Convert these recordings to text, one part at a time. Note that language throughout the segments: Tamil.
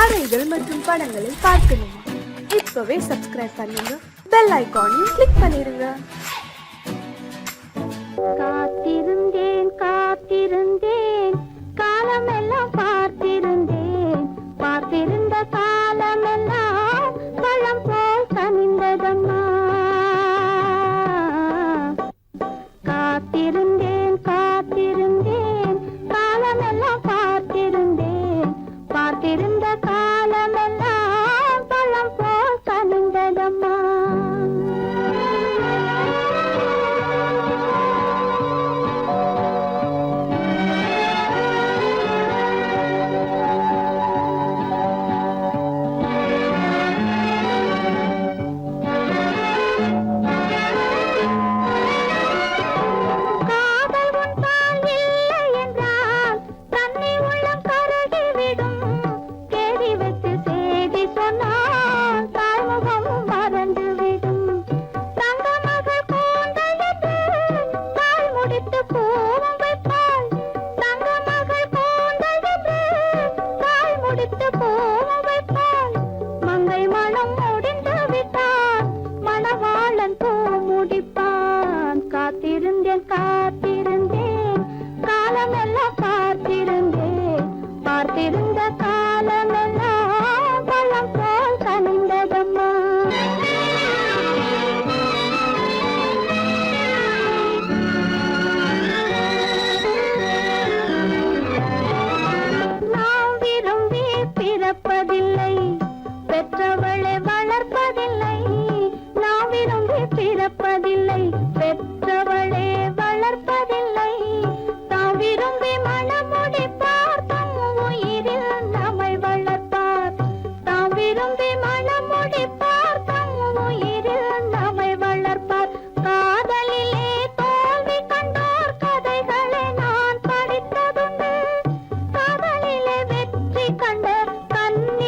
கதைகள் மற்றும் படங்களை பார்க்கணுமா? இப்பவே சப்ஸ்கிரைப் பண்ணுங்க, பெல் ஐகானையும் கிளிக் பண்ணிருங்க. காத்திருந்தேன் காத்திருந்தேன் காலமெல்லாம் பார்த்திருந்தேன், பார்த்திருந்த காலமெல்லாம் பழம் போல் கனிந்ததம்மா. காத்திருந்தேன் காத்திருந்தேன் காலமெல்லாம் பார்த்திருந்தேன், பார்த்திருந்த காலமெல்லாம் பழம் போல் கனிந்ததம்மா. காத்திருந்தேன் காத்திருந்தேன் காலமெல்லாம் பார்த்திருந்தேன், பார்த்திருந்த காலமெல்லாம் பழம் போல் கனிந்ததம்மா. நாம் விரும்பி பிறப்பதில்லை, பெற்றவளை வளர்ப்பதில்லை. நாம் விரும்பி பிறப்பதில்லை, பெற்றவளே வளர்ப்பதில்லை. தாம் விரும்பி மனமுடிப்பார், தம் உயிரில் நம்மை வளர்ப்பார். தாம் விரும்பி மனமுடிப்பார், தம் உயிரில் நம்மை வளர்ப்பார். காதலிலே தோல்வி கண்டோர் கதைகளை நான் படித்ததுண்டு, காதலிலே வெற்றி கண்ட கண்ண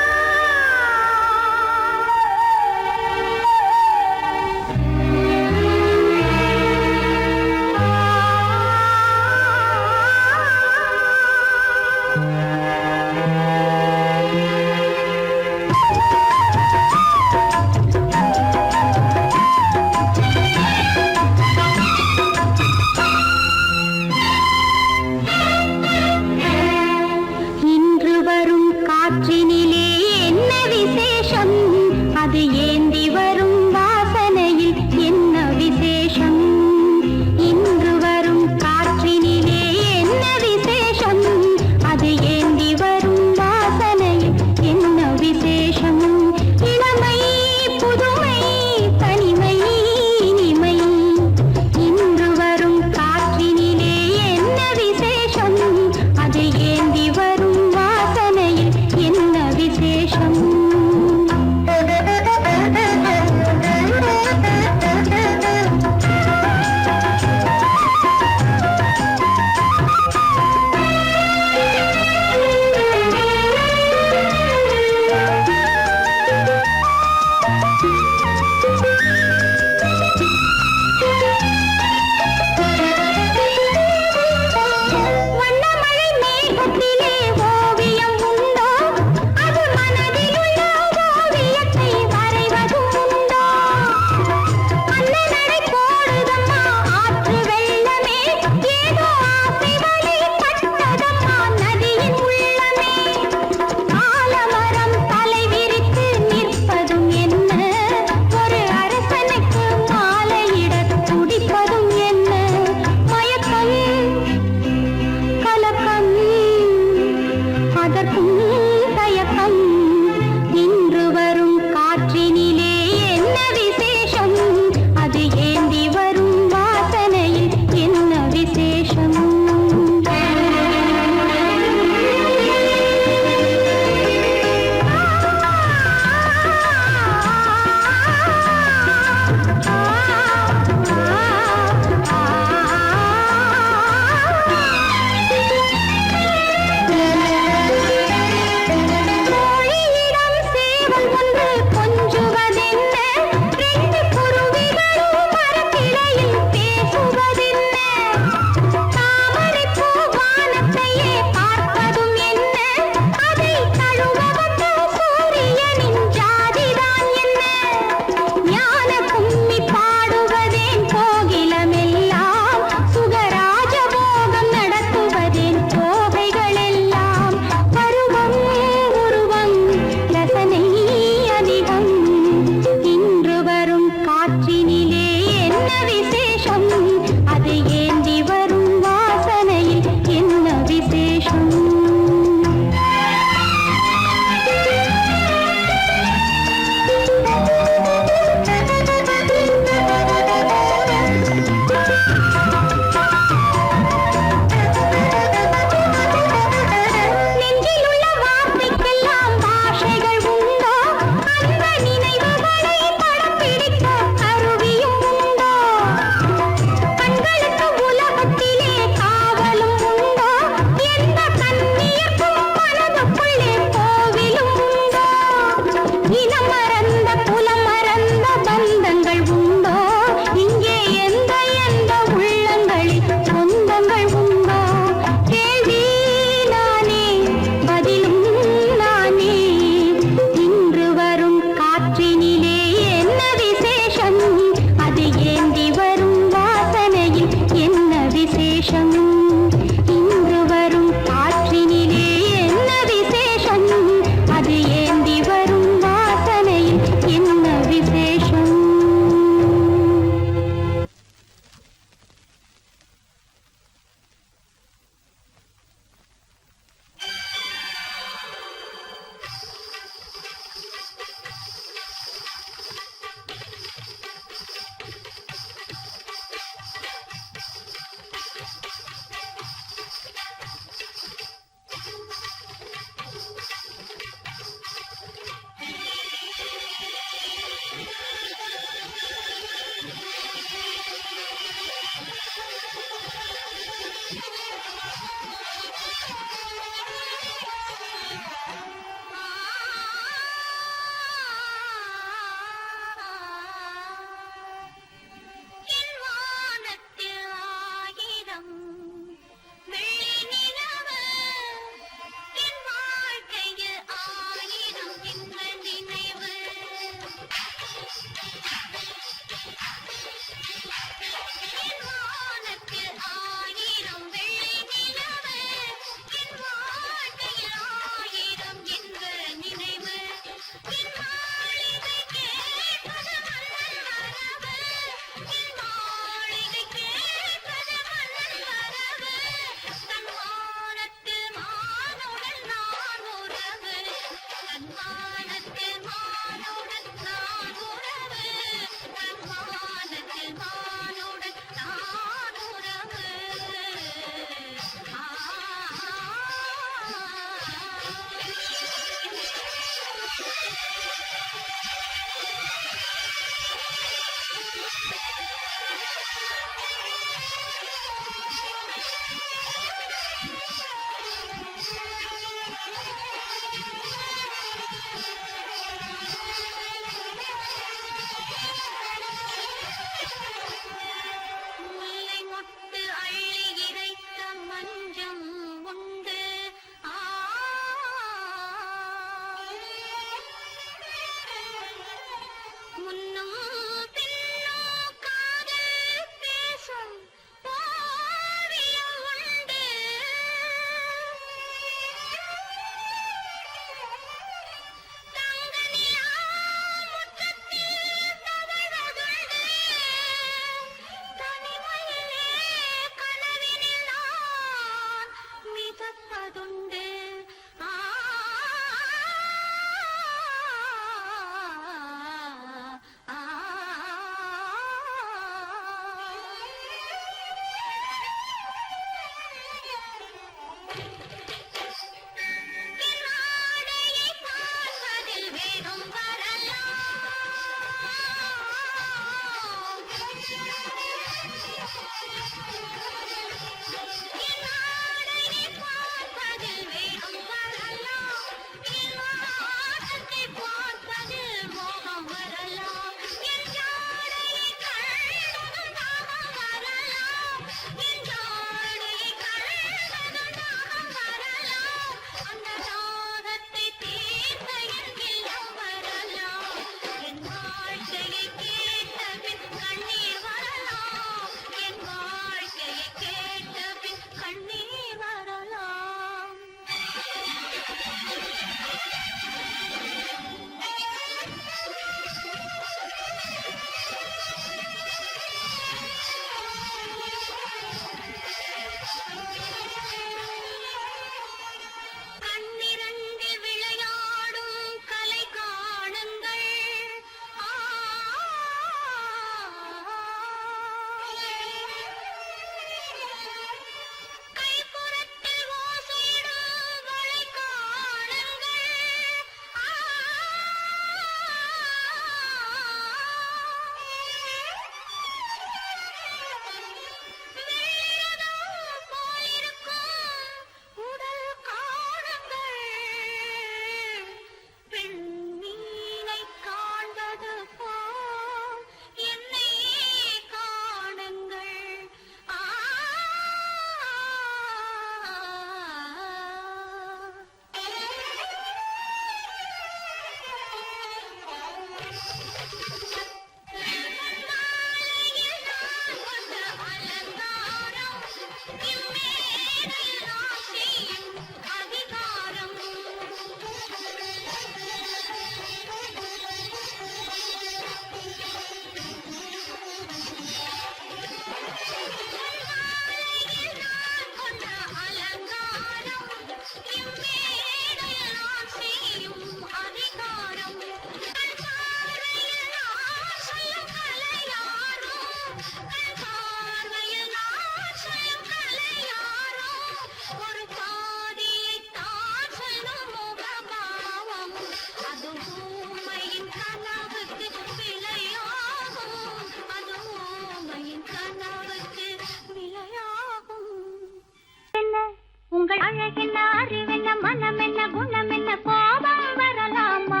அழகென்ன உங்கள் அழகென்ன அறிவென்ன மனம் என்ன குணம் என்ன கோபம் வரலாமா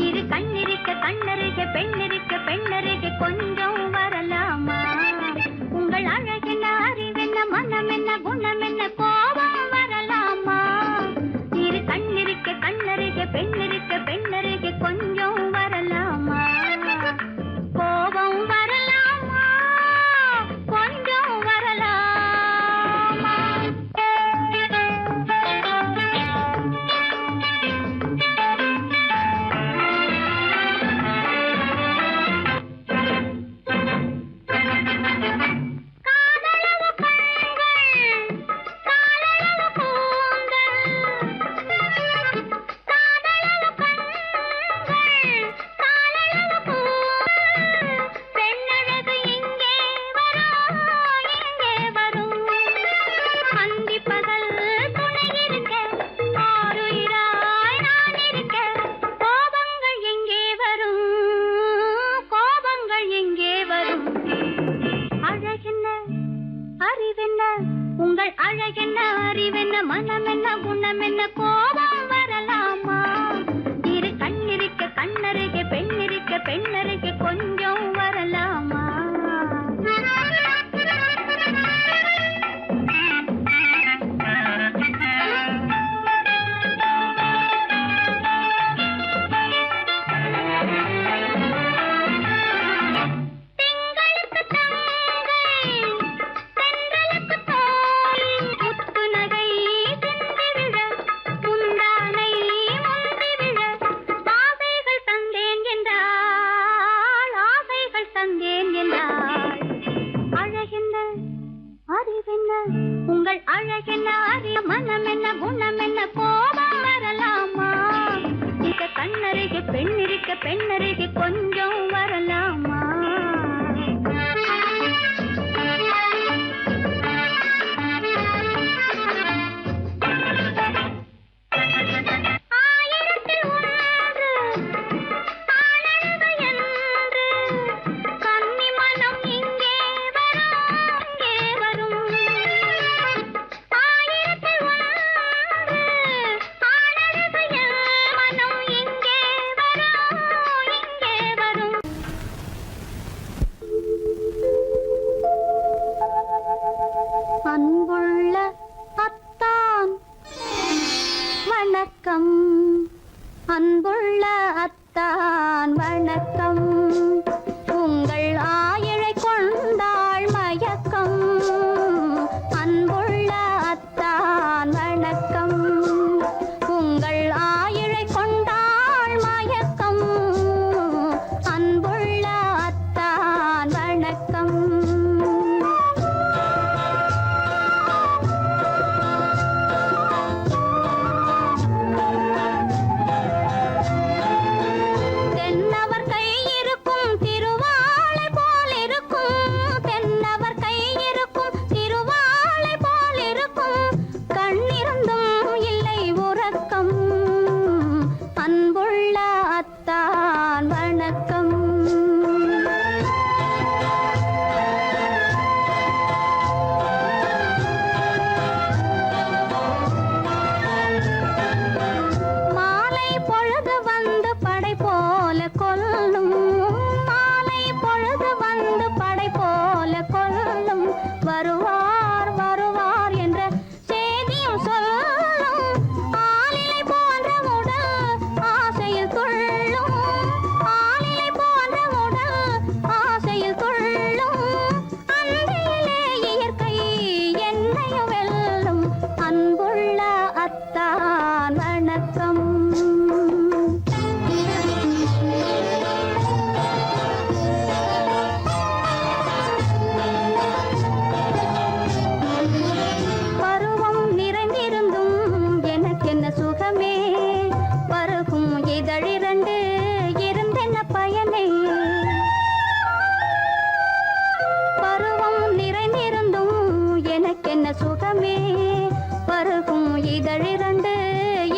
இரு கண்ணிருக்க கண்ணருக பெண்ணிருக்க பெண்ணருக கொஞ்சம் வரலாமா உங்கள் அழகென்ன அறிவென்ன மனம் என்ன குணம் என்ன கோபம் வரலாமா இரு கண்ணிருக்க கண்ணருக பெண்ணிருக்க பெண்ணருக கொஞ்சம் வரலாமா கோபம் வரலாமா கொஞ்சம் வரலாமா காதலவு கண்கள் காலளவு கூந்தல் காதலவு கண்கள் காலளவு கூந்தல் பெண்ணழகு இங்கே வரும் அந்தி பகல் துணை இருக்க ஆருயிராய் நான் இருக்க கோபங்கள் எங்கே வரும் கோபங்கள் எங்கே வரும் அழகென்ன அறிவென்ன உங்கள் அழகென்ன அறிவென்ன மனம் என்ன குணம் என்ன கோபம் வரலாமா இரு கண்ணிருக்க கண்ணருக பெண்ணிருக்க பெண்ணருக கொஞ்சம் வரலாமா திங்களுக்கு தங்கை தென்றலுக்கு தோல் முத்து நகை சிந்தி விழ முந்தானை முந்தி விழ ஆசைகள் தந்தேன் என்றாள் ஆசைகள் தந்தேன் என்றாள் அழகென்ன அறிவென்ன உங்கள் அழகென்ன அறிய மனம் என்ன குணம் என்ன கோபம் வரலாமா இக கண்ணருக பெண்ணிருக்க பெண்ணருக கொஞ்சம் வரலாமா ஆயிரத்தில் ஒன்று ஆளழகு என்று கன்னி மனம் இங்கே வரும் ஆயிரத்தில் ஒன்று ஆளழகு மனம் இங்கே வரும் அன்புள்ள அத்தான் வணக்கம் அன்புள்ள அத்தான் வணக்கம் உங்கள் ஆயிழை கொண்டாள் மயக்கம் அன்புள்ள அத்தான் வணக்கம் உங்கள் ஆயிழை கொண்டாள் மயக்கம் அன்புள்ள அத்தான் வணக்கம் தென்னவர் கை இருக்கும் திருவாளை போல் இருக்கும் தென்னவர் கை இருக்கும் திருவாளை போல் இருக்கும் கண்ணிருந்தும் இல்லை உறக்கம் அன்புள்ள அத்தான் வணக்கம் மாலை பொழுது வந்து படை போல கொல்லும் மாலை பொழுது வந்து படை போல கொல்லும் வருவார் வருவார் என்ற செய்தியும் சொல்லும் ஆளிலை போன்ற உடல் ஆசையில் துள்ளும் ஆளிலை போன்ற உடல் ஆசையில் துள்ளும் அன்றையிலே இயற்கை என்னையும் வெல்லும் அன்புள்ள அத்தான் வணக்கம் பருவம் நிறைந்திருந்தும் எனக்கென்ன சுகமே பருகும் இதழிரண்டு இருந்தென்ன பயனே பருவம் நிறைந்திருந்தும் எனக்கென்ன சுகமே பருகும் இதழிரண்டு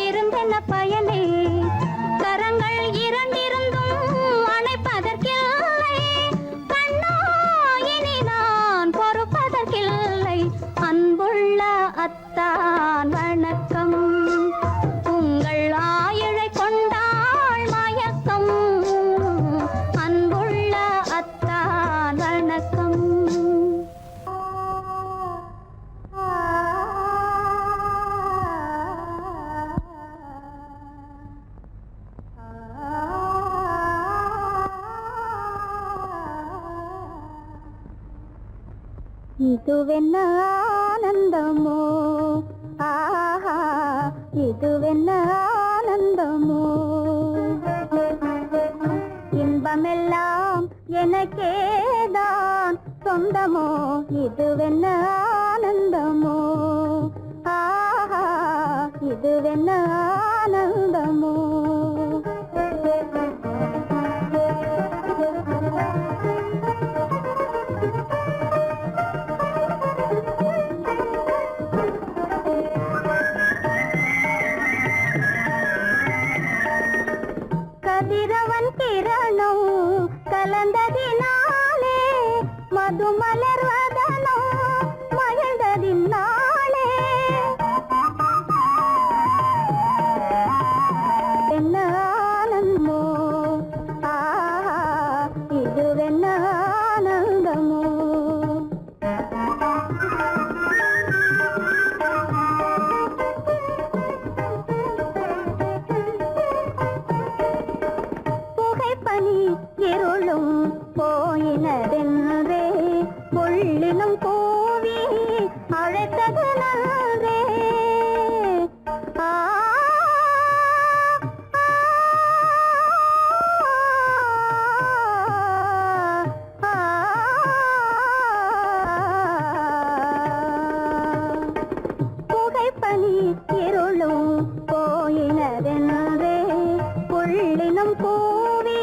இருந்தென்ன பயனே கரங்கள் இரண்டிருந்தும் அணைப்பதற்கில்லை கண்ணா இனி நான் பொறுப்பதற்கில்லை அன்புள்ள அத்தான் வணக்கம். உங்கள் ஆயுளை கொண்டாள் மயக்கம். அன்புள்ள அத்தான் வணக்கம். இதுவென்ன ஆனந்தமோ, ஆஹா, இதுவென்ன ஆனந்தமோ, இன்பமெல்லாம் எனக்கேதான் சொந்தமோ, இதுவென்ன ஆனந்தமோ, ஆஹா, இதுவென்ன ஆனந்தமோ. கதிரவன் கிரணம் கலந்ததினாலே, மது மலர்வதனோ மகிழ்ந்ததினாலே, என்ன ஆனந்தமோ, ஆஹா, இதுவென்ன ஆனந்தமோ. புகைப்பனி இருளும் போயினதென்றே, புள்ளினும் கூவி அழைத்தது நன்றே. ஆ, ஆ, ஆ, புகைப்பனி இருளும் போயினதென்றே, புள்ளினும் கூவி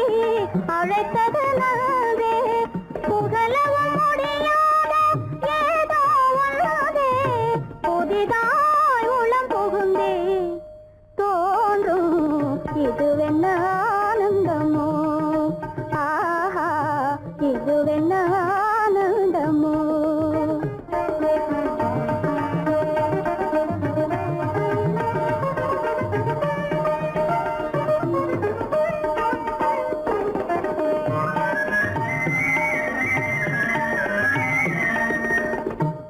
அழைத்தது நன்றே. புகழவும் முடியாத ஏதோ உள்ளதே, புதிதாய் உளம் புகுந்தே தோன்றும், இதுவென்ன ஆனந்தமோ, ஆஹா, இதுவென்ன ஆனந்தமோ.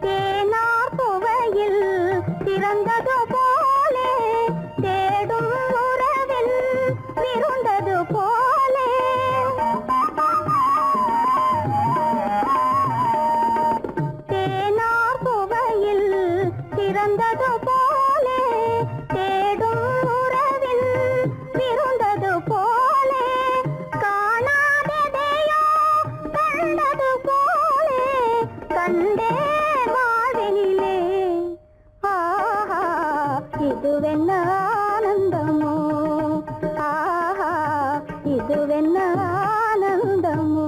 தேனார் புவையில் திறந்தது போலே, தேடும் உறவில் விருந்தது போலே, தேனார் புவையில் திறந்தது போலே, தேடும் உறவில் விருந்தது போலே, காணாததையோ கண்டது போலே, கண்டே வாழ்வினிலே, ஆஹா, இதுவென்ன ஆனந்தமோ, ஆஹா, இதுவென்ன ஆனந்தமோ.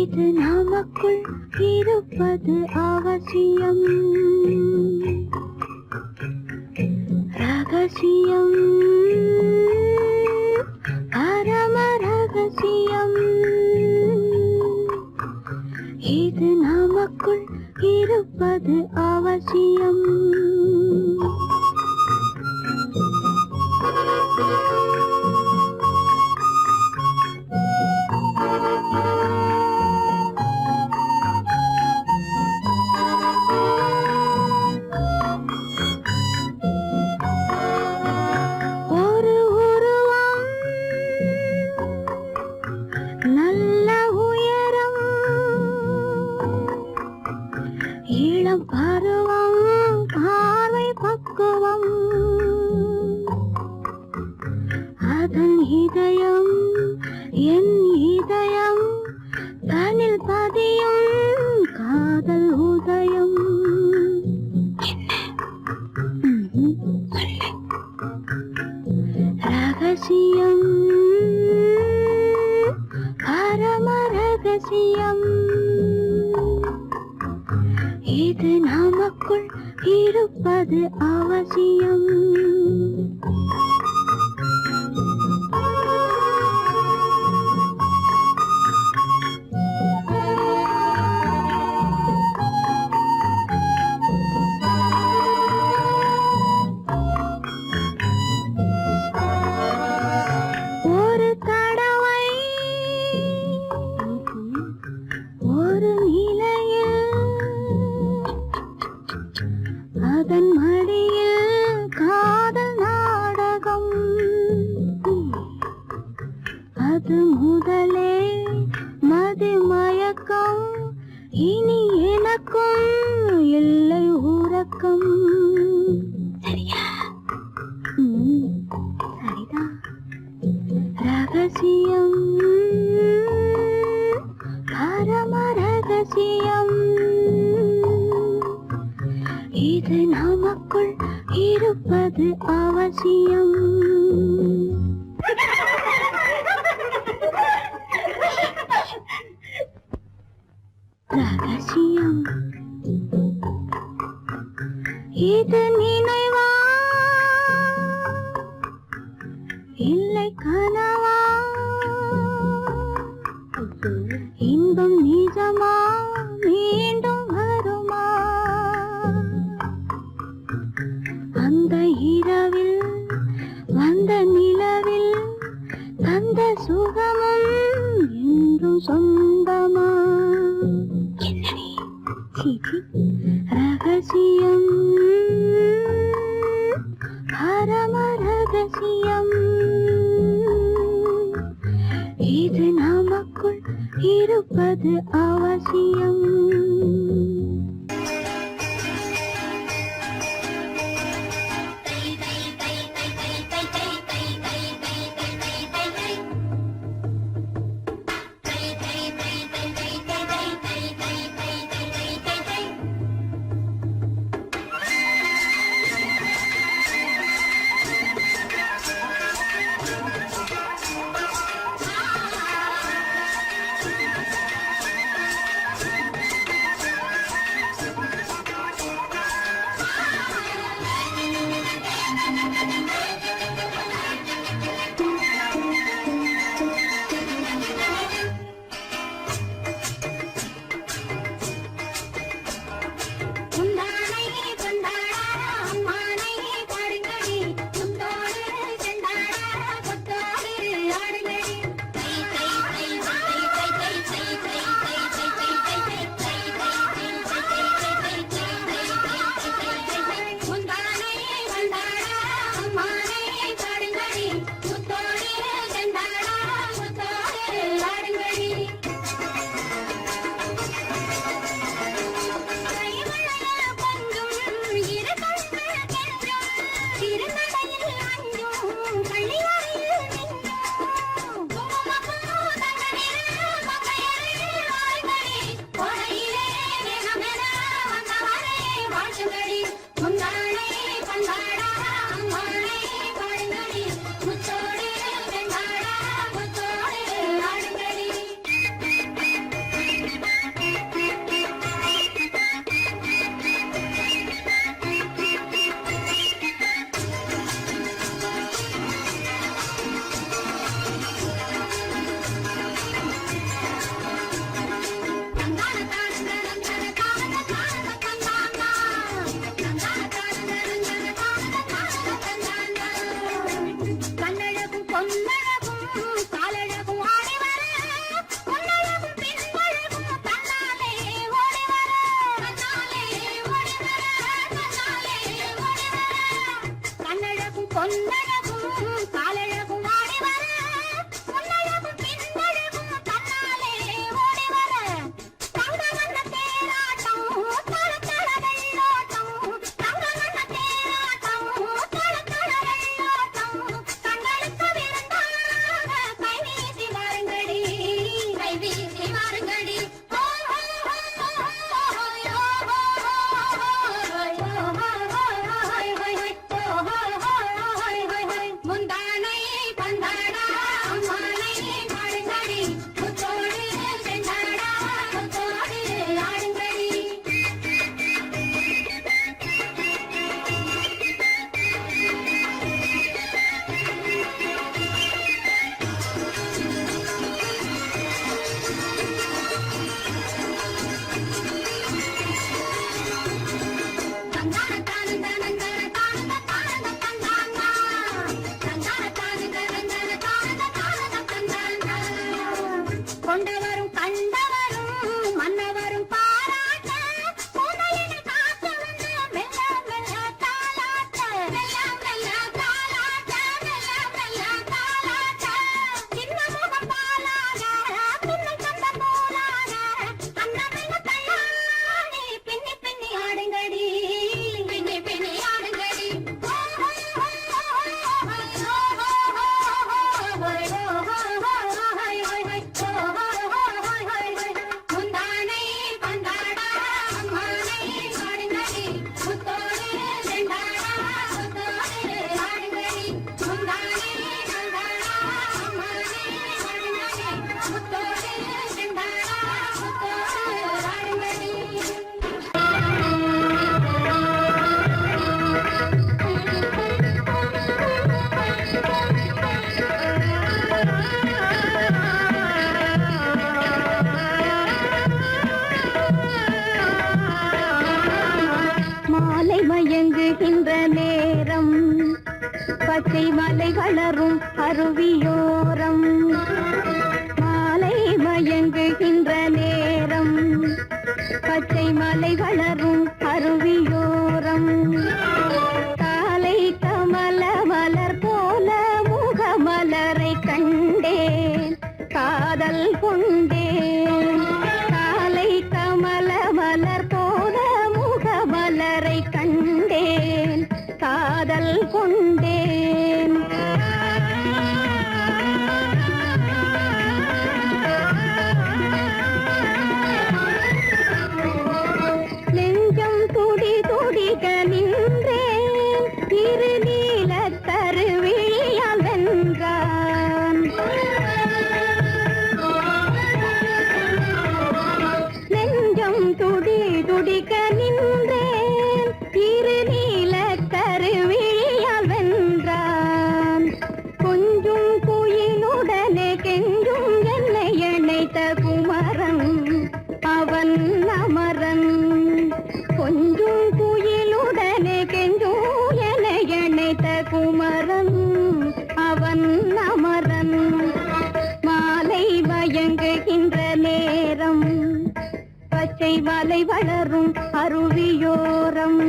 இது நமக்குள் இருப்பது அவசியம். ரகசியம், பரம ரகசியம். இது நமக்குள் இருப்பது அவசியம். ஒரு உருவம், நல்ல உயரம், இளம் பருவம், பார்வை பக்குவம். அதன் இதயம் என் இதயம், தனில் பதியும் காதல் உதயம். ரகசியம், பரம ரகசியம். இது நமக்குள் இருப்பது அவசியம். ஒரு தடவை ஒரு நிலையில், அதன் மடியில் காதல் நாடகம். அது முதலே மதிமயக்கம், இனி எனக்கும் இல்லை உறக்கம். சரியா? சரிதான். ரகசியம், பரம ரகசியம். இது நமக்குள் இருப்பது அவசியம். ரகசியம், இது நினைவா இல்லை கனவா? இன்பம் நிஜமா மீண்டும் வருமா? அந்த இரவில் வந்த நிலவில் தந்த சுகமும் என்றும் சொந்தமா? ரகசியம், பரம ரகசியம். இது நமக்குள் இருப்பது அவசியம். கொண்டவரும் கண்டவரும் மன்னவரும் பாராட்ட புதையினை காத்து வந்து மெல்ல மெல்ல தாலாட்ட மெல்ல மெல்ல தாலாட்ட மெல்ல மெல்ல தாலாட்ட சின்ன முகம் பாலாக பின்னை கண்ட போலாக அன்னமெல்ல தள்ளாடி பின்னி பின்னி ஆடுங்கடி பின்னி பின்னி ஆடுங்கடி முந்தானை பந்தாடா அம்மானை ஆடுங்கடி முத்தோடு செண்டாடா முத்தோடு ஆடுங்கடி முந்தானை பந்தாடா அம்மானை ஆடுங்கடி முத்தோடு செண்டாடா முத்தோடு ஆடுங்கடி மாலை மயங்குகின்ற நேரம் பச்சை மலை வளரும் அருவியோரம் மாலை மயங்குகின்ற நேரம் பச்சை மலை வளரும் அருவியோரம் காலை கமல மலர் போல முகமலரை கண்டேன் காதல் கொண்டேன் காலை கமல மலர் போல முகமலரை கண்டேன் காதல் கொண்டேன் நெஞ்சம் துடி துடிக்க நின்றேன் இரு நீல கருவிழியால் வென்றான் நெஞ்சம் துடி துடிக்க நின்றேன் இரு நீல கருவிழியால் வென்றான் கொஞ்சும் குயிலுடனே கெஞ்சும் என்னை இணைத்த குமரன் அவன் அமரன் கொஞ்சும் குயிலுடனே கெஞ்சும் என்னை இணைத்த குமரன் அவன் அமரன் மாலை மயங்குகின்ற நேரம் பச்சை மலை வளரும் அருவியோரம்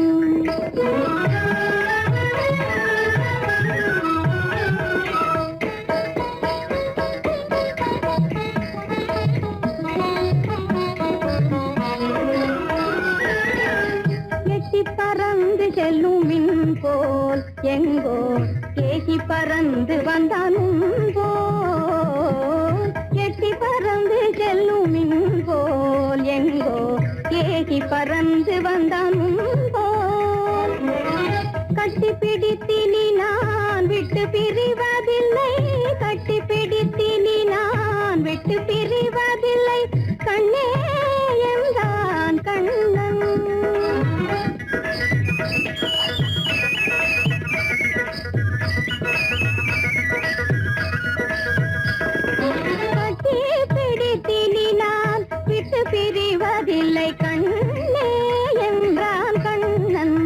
எட்டி பறந்து செல்லும் மின் போல் எங்கோ கேசி பறந்து வந்தானும் போல் எட்டி பறந்து செல்லும் மின் போல் எங்கோ கேசி பறந்து வந்தானும் போல் கட்டி பிடித்தினி நான் விட்டு பிரிவதில்லை கட்டி பிடித்தினி நான் விட்டு பிரிவதில்லை கண்ணே என்றான் கண்ணன் கட்டி பிடித்தினி நான் விட்டு பிரிவதில்லை கண்ணே என்றான் கண்ணன்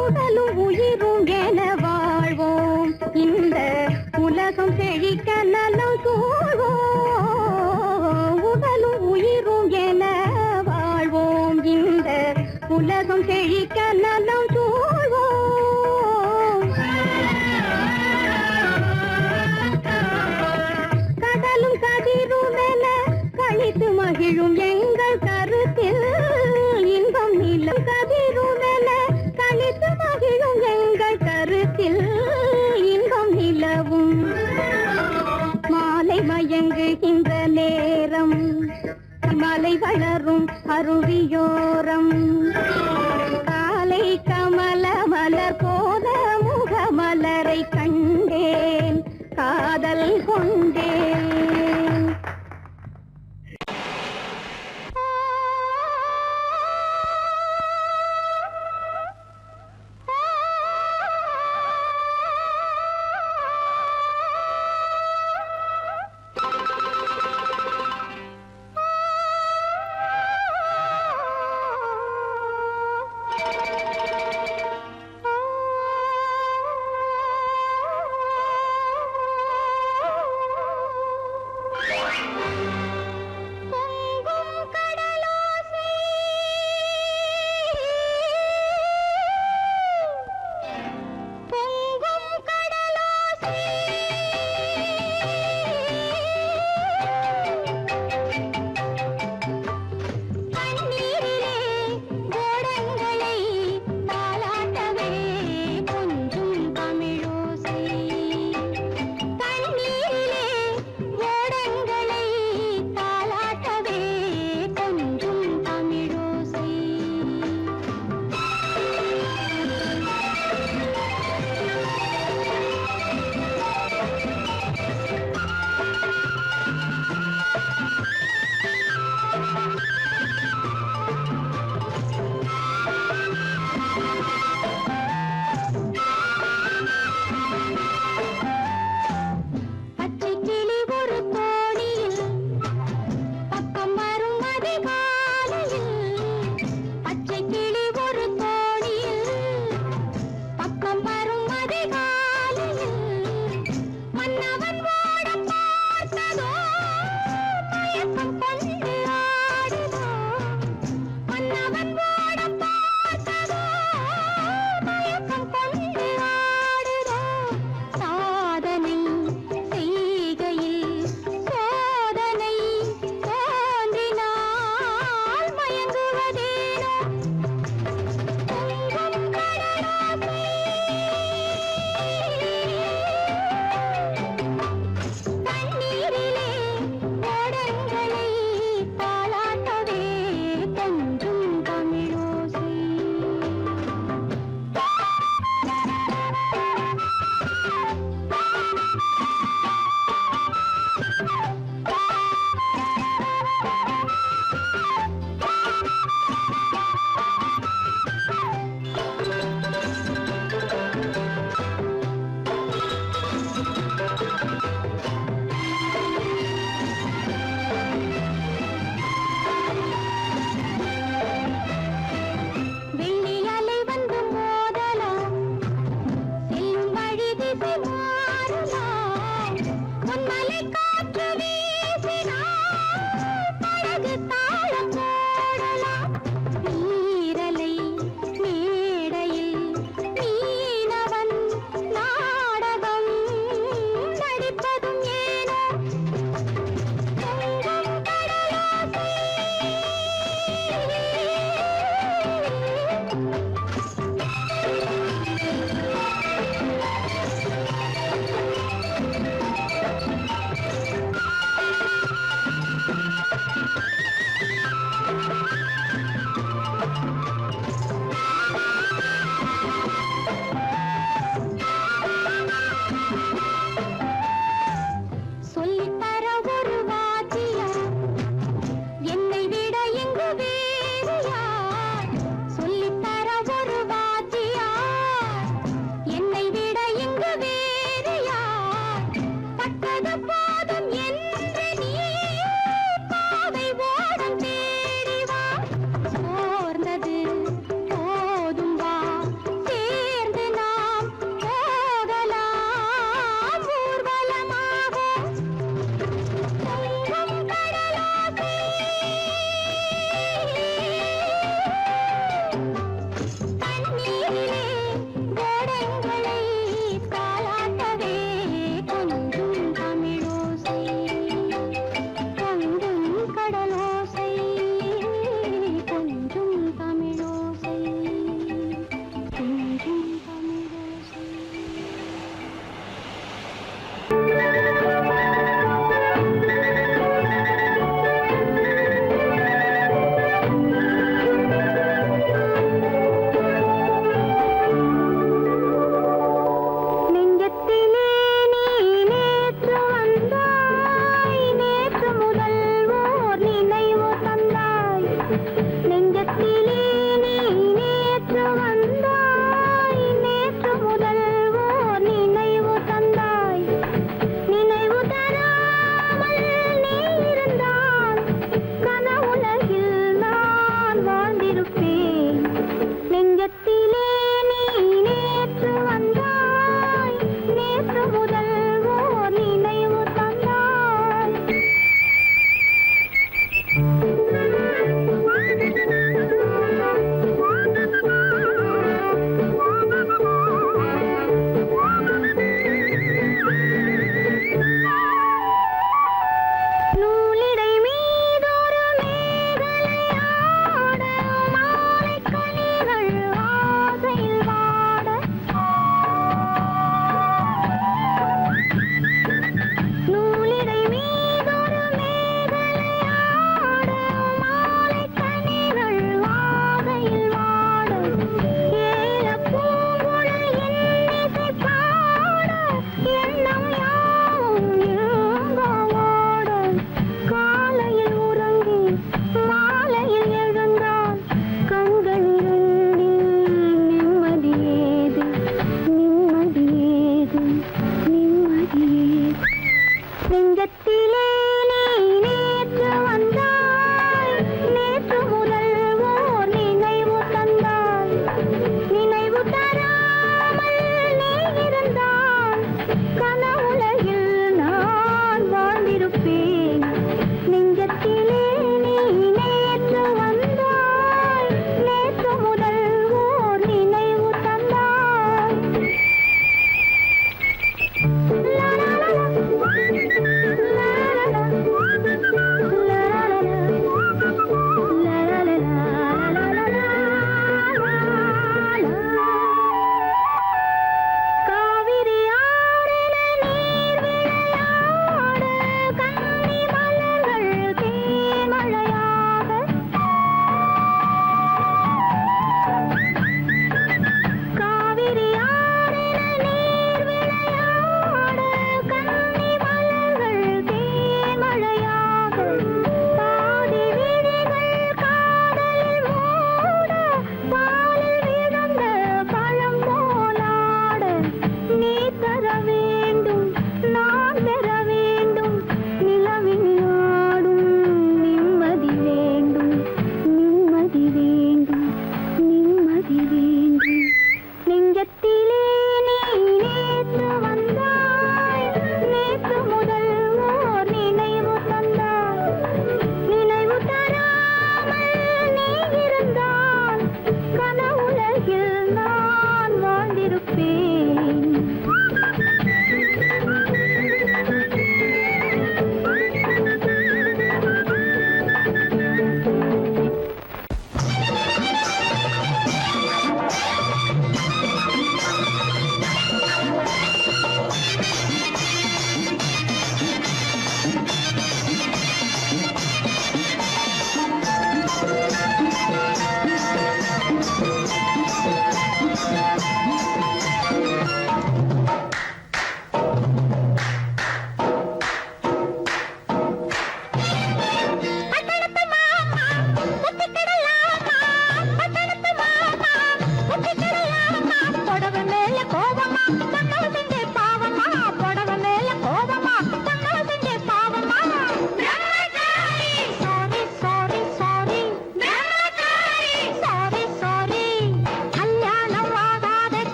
உடலும் உயிரும் என வாழ்வோம் இந்த உலகம் செழிக்க நலம் சூழ்வோம் உடலும் உயிரும் என வாழ்வோம் இந்த உலகம் செழிக்க நலம் சூழ்வோம் கடலும் கதிரும் என கழித்து மகிழும் எங்கள் கருத்தில் இன்பம் நிலம் கதிரும் என கழித்து மகிழும் எங்கள் கருத்தில் இன்பம் நிலவும் மாலை மயங்குகின்ற நேரம் மலை வளரும் அருவியோரம் காலை கமல மலர் போல முகமலரை கண்டேன் காதல் கொண்டேன் மயக்கம் கொண்டு ஆடுதோ மன்னவன் ஓட பார்த்ததோ மயக்கம் கொண்டு ஆடுதோ சாதனை செய்கையில் சோதனை தோன்றினால் மயங்குவதேனோ பொங்கும் கடலோசை தண்ணீரிலே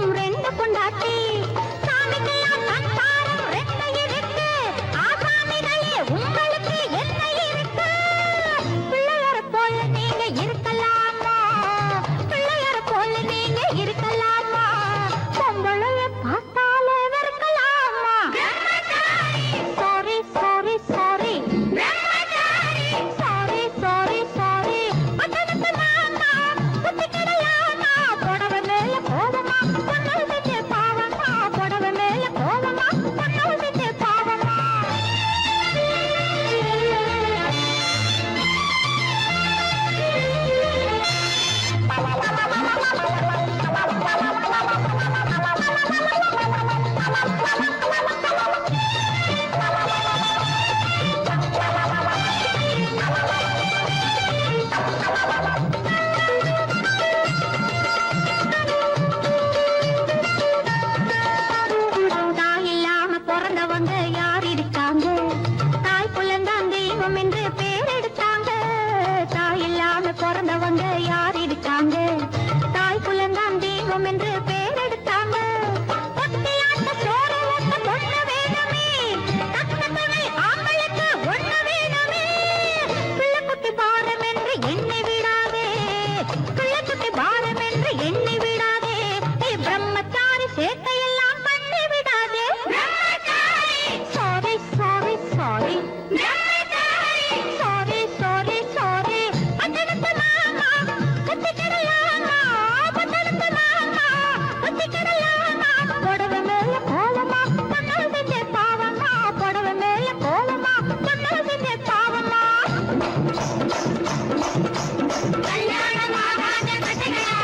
இருக்கும் ரெண்டு பொண்டாட்டி சாமிக்கெல்லாம் சம்சாரம் ரெண்டு இருக்கு ஆசாமிகளே உங்களுக்கு என்ன இருக்கு பிள்ளையார போல நீங்க இருக்கலாமா பிள்ளையார போல நீங்க இருக்கலாமா பொம்பளைய பார்த்தாலே வெறுக்கலாமா sorry sorry sorry sorry sorry sorry பட்டணத்து மாமா புத்தி கிடையாமா புடவை மேல கோவமா பொண்ணு செஞ்ச பாவமா புடவை மேல கோவமா பொண்ணு செஞ்ச பாவமா தாய் இல்லாம பிறந்தவங்க யார் இருக்காங்க தாய் புலந்தான் தெய்வம் என்று பேர் எடுத்தாங்க தாய் இல்லாம பிறந்தவங்க யார் இருக்காங்க தாய் புலந்தான் தெய்வம் என்று பேர் எடுத்தாங்க ஒத்தையாட்ட சோறு ஊட்ட பொண்ணு வேணுமே தக்க துணை ஆம்பளுக்கு ஒண்ணு வேணுமே பிள்ளைக்குட்டி பாரம் என்று எண்ணி விடாதே பிள்ளைக்குட்டி பாரம் என்று எண்ணி விடாதே நீ பிரம்மச்சாரி சேட்டையெல்லாம் பண்ணி விடாதே sorry sorry sorry sorry sorry sorry பட்டணத்து மாமா புத்தி கிடையாமா பட்டணத்து மாமா புத்தி கிடையாமா புடவை மேல கோவமா பொண்ணு செஞ்ச பாவமா புடவை மேல கோவமா பொண்ணு செஞ்ச பாவமா கல்யாணம் ஆகாத கட்டைகளா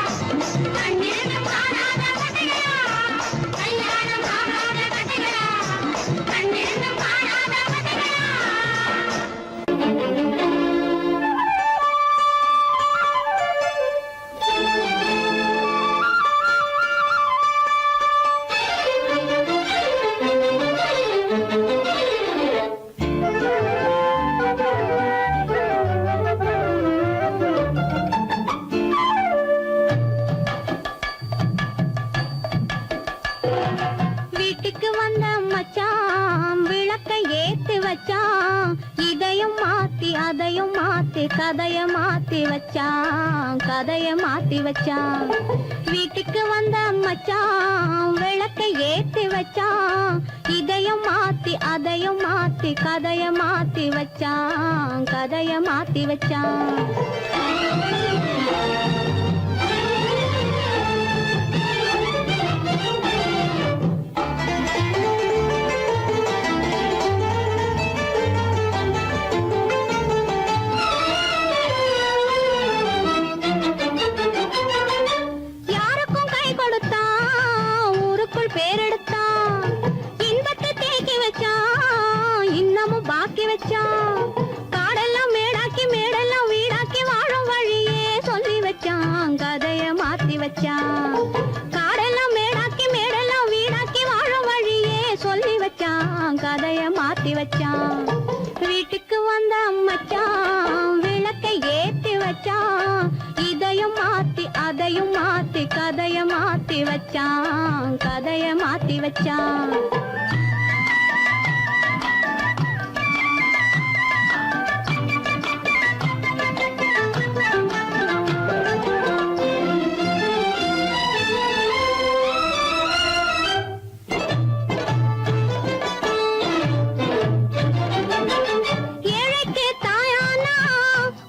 கண்ணீரும் காணாத கட்டைகளா கல்யாணம் ஆகாத கட்டைகளா கண்ணீரும் காணாத கட்டைகளா வீட்டுக்கு வந்த மச்சான் விளக்கை ஏத்தி வச்சான் இதையும் மாத்தி அதையும் மாத்தி கதைய மாத்தி வச்சான் கதைய மாத்தி வச்சான் வீட்டுக்கு வந்த மச்சான் விளக்கை ஏத்தி வச்சான் இதையும் மாத்தி அதையும் மாத்தி கதைய மாத்தி வச்சான் கதைய மாத்தி வச்சான் யாருக்கும் கை கொடுத்தான் ஊருக்குள் பேரெடுத்தான் இன்பத்தை தேக்கி வச்சான் இன்னமும் பாக்கி வச்சான் காடெல்லாம் மேடாக்கி மேடெல்லாம் வீடாக்கி வாழும் வழியே சொல்லி வச்சான் கதைய மாத்தி வச்சான் காடெல்லாம் மேடாக்கி மேடெல்லாம் வீடாக்கி வாழும் வழியே சொல்லி வச்சான் கதைய மாத்தி வச்சான் வீட்டுக்கு வந்த மச்சான் விளக்கை ஏத்தி வச்சான் இதையும் மாத்தி அதையும் மாத்தி கதைய மாத்தி வச்சான் கதைய மாத்தி வச்சான் ஏழைக்கு தாயானா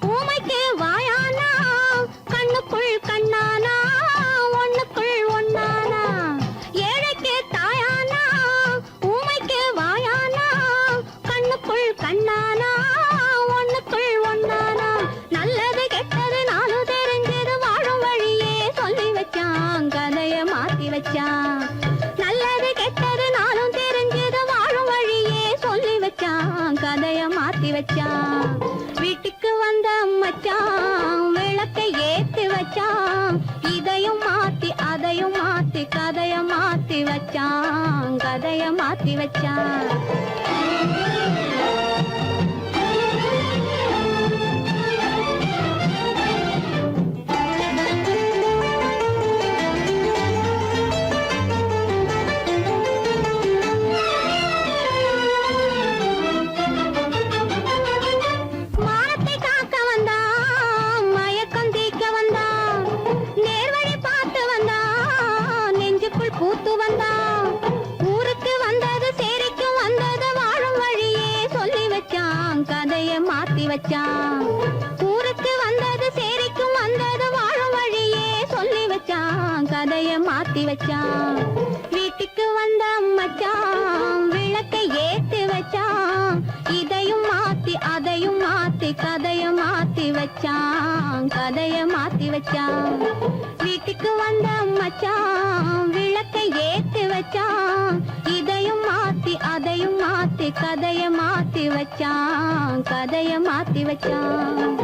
ஊமைக்கு வாயானா கண்ணுக்குள் கண்ணானா ஒண்ணுக்குள் ஒண்ணானா ஏழைக்கு தாயானா ஊமைக்கு வாயானா கண்ணுக்குள் கண்ணானா ஒண்ணுக்குள் ஒண்ணானா நல்லது கெட்டது நாலு தெரிஞ்சது வாழும் வழியே சொல்லி வச்சான் கதைய மாத்தி வச்சான் நல்லது கெட்டது நாளும் தெரிஞ்சது வாழும் வழியே சொல்லி வச்சான் கதைய மாத்தி வச்சான் வீட்டுக்கு வந்த மச்சான் விளக்கை ஏத்தி வச்சான் இதையும் மாத்தி அதையும் மாத்தி கதைய மாத்தி வச்சான் கதைய மாத்தி வச்சான் மூத்து வந்தான். ஊருக்கு வந்தது சேரிக்கும் வந்தது வாழும் வழியே சொல்லி வச்சான், கதைய மாத்தி வச்சான். ஊருக்கு வந்தது சேரிக்கும் வந்தது வாழும் வழியே சொல்லி வச்சான், கதைய மாத்தி வச்சான். வீட்டுக்கு வந்த மச்சான் விளக்கை ஏத்தி வச்சான், இதையும் மாத்தி அதையும் மாத்தி கதைய மாத்தி வச்சான், கதைய மாத்தி வச்சான். வீட்டுக்கு வந்த மச்சான் விளக்கை ஏத்தி வச்சான், இதையும் மாத்தி அதையும் மாத்தி கதைய மாத்தி வச்சான், கதைய மாத்தி வச்சான்.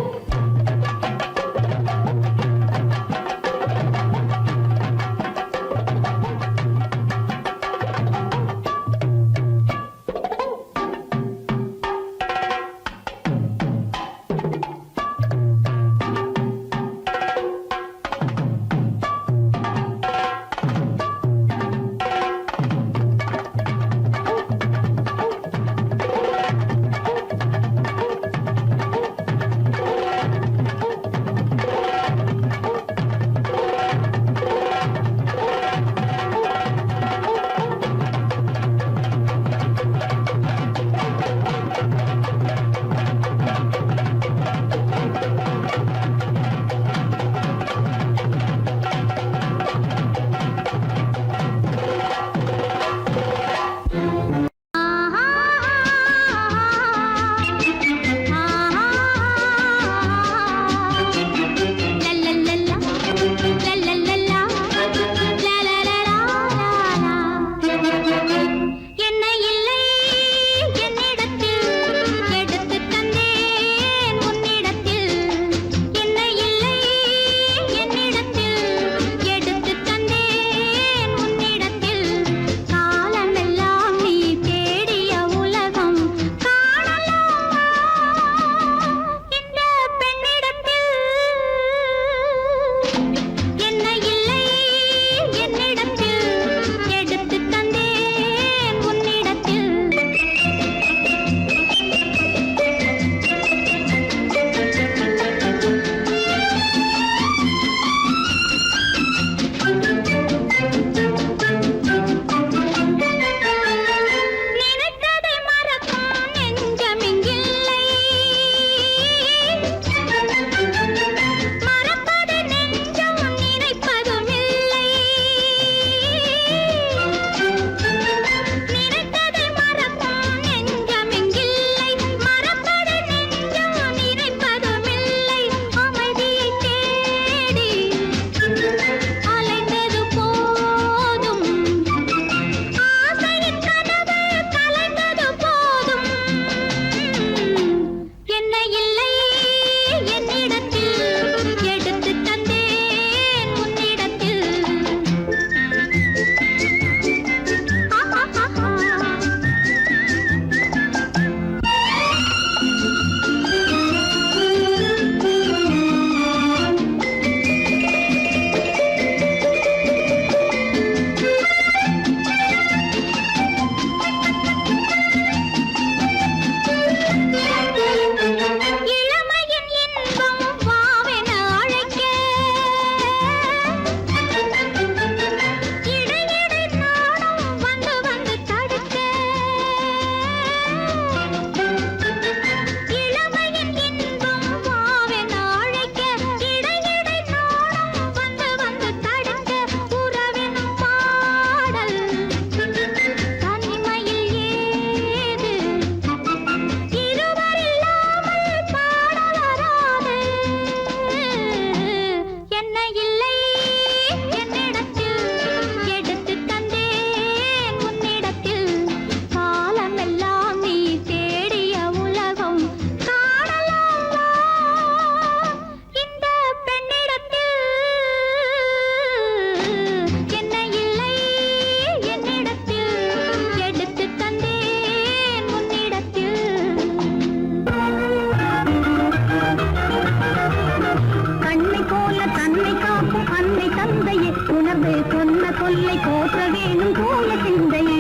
சொல்லை போற்ற வேணும் போல சிந்தையே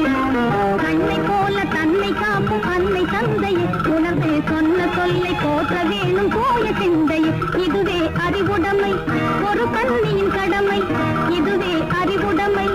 கண்ணை போல தன்னை காக்கும் அன்னை தந்தையே உணர்ந்து சொன்ன சொல்லை போற்ற வேணும் போல சிந்தையே இதுவே அறிவுடைமை ஒரு கண்ணியின் கடமை இதுவே அறிவுடைமை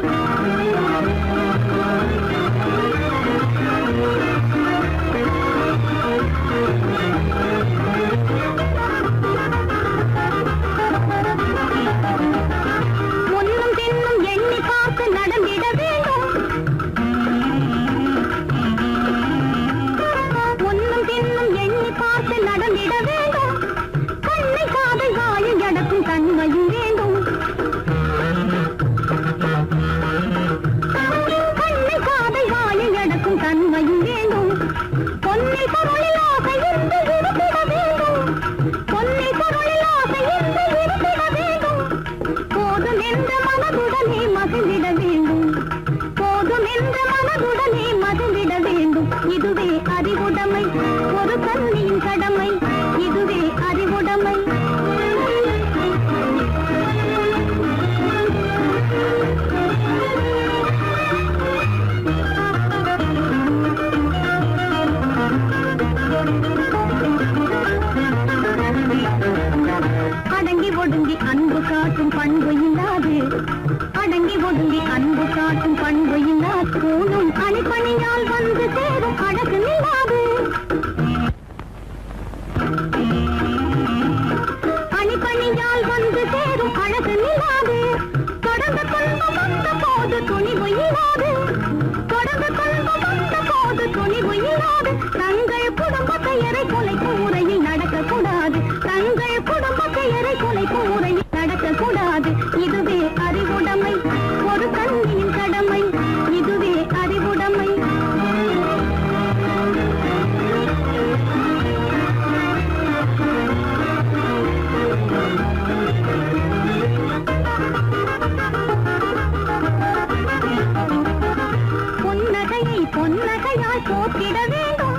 பார்வையில்லா கூணும் அணிப்பணியால் வந்து சேரும் அழகு நிலாது அணிப்பணியால் வந்து சேரும் அழகு நிலாது தொடர்ந்து துன்பம் வந்த போது துணிவு இல்லாது தொடர்ந்து துன்பம் வந்த போது துணிவு இல்லாது தங்கள் குடும்ப பெயரை கொலை கூரையில் நடக்கக்கூடாது தங்கள் குடும்ப பெயரை கொலை கூரையில் நடக்கக்கூடாது இதுவே அறிவுடைமை ஒரு கண்ணியின் கடமை இதுவே அறிவுடைமை புன்னகையை பொன்னகையாய் போற்றிட வேண்டும்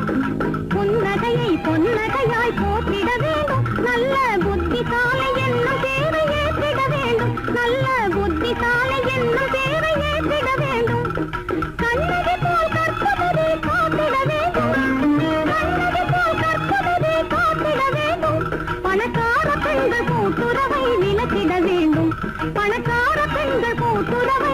புன்னகையை பொன்னகையாய் போற்றிட வேண்டும் நல்ல புத்திசாலை என்னும் பேரை ஏற்றிட வேண்டும் நல்ல புத்திசாலை என்னும் பேரை ஏற்றிட வேண்டும் கண்ணகி போல் கற்பவரே காத்திட வேண்டும் கண்ணகி போல் கற்பவரே காத்திட வேண்டும் பணக்கார பெண்கள் கூட்டுறவை விலக்கிட வேண்டும் பணக்கார பெண்கள் கூட்டுறவை